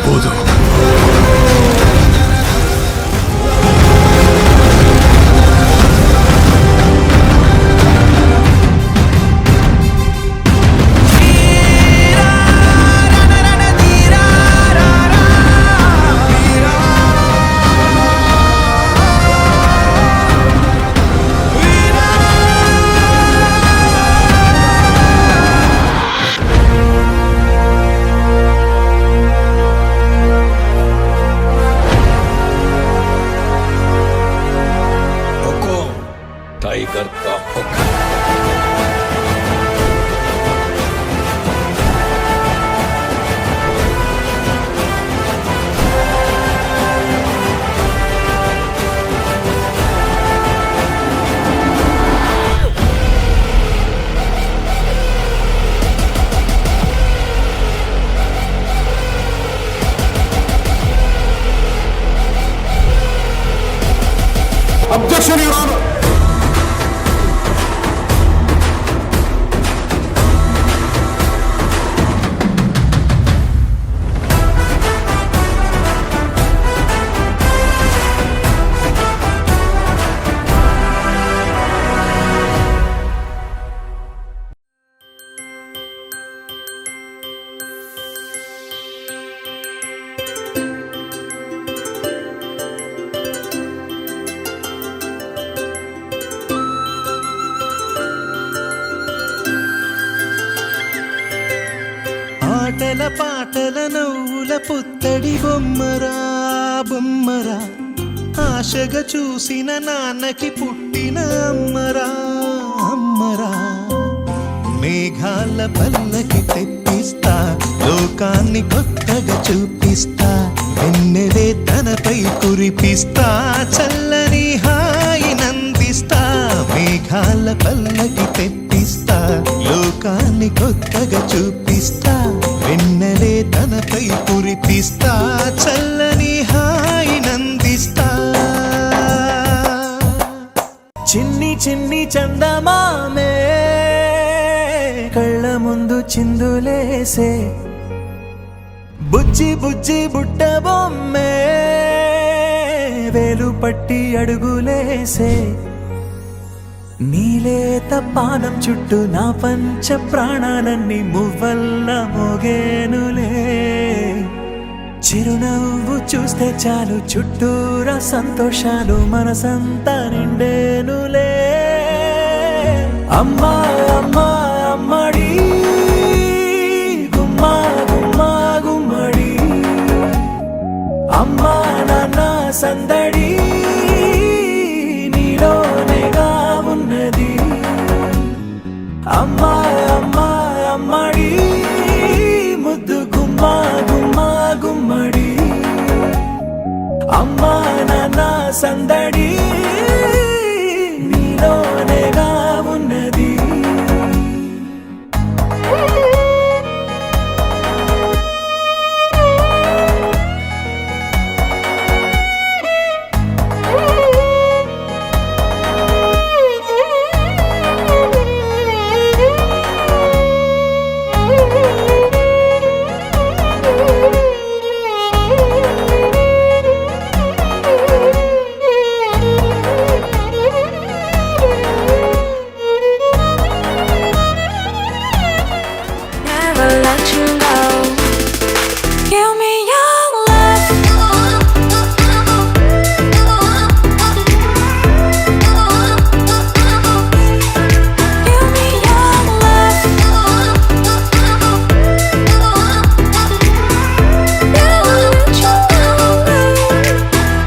సరిపోదు. टाइगर का हुक्म। Objection, Your Honor. ఆటల పాటల నవ్వుల పుత్తడి బొమ్మరా బొమ్మరా, ఆశగా చూసిన నాన్నకి పుట్టిన అమ్మరా అమ్మరా. మేఘాల పల్లకి తెప్పిస్తా, లోకాన్ని కొత్తగా చూపిస్తా, వెన్నెలే తనపై కురిపిస్తా, చల్లని హాయి నందిస్తా. మేఘాల పల్లకి తెప్పిస్తా, లోకాన్ని కొత్తగా చూపిస్తా, వెన్నెలే తనపై కురిపిస్తా, చల్లని హాయి నందిస్తా. చిన్ని చిన్ని చందమామే కళ్ళ ముందు చిందులేసే, బుజ్జి బుజ్జి బుట్ట బొమ్మే వేలు పట్టి అడుగులేసే. నీలేత పానం చుట్టూ నా పంచ ప్రాణాలన్నీ మువ్వల్ల మోగేనులే. చిరునవ్వు చూస్తే చాలు చుట్టూరా సంతోషాలు మనసంతా నిండేనులే. అమ్మా అమ్మా అమ్మడి గుమ్మా గుమ్మా గుమ్మడి, అమ్మా నాన్న సందడి నీలోనేగా ఉన్నది. అమ్మా అమ్మా అమ్మడి ముద్దు గుమ్మా గుమ్మా గుమ్మడి, అమ్మా నాన్న సందడి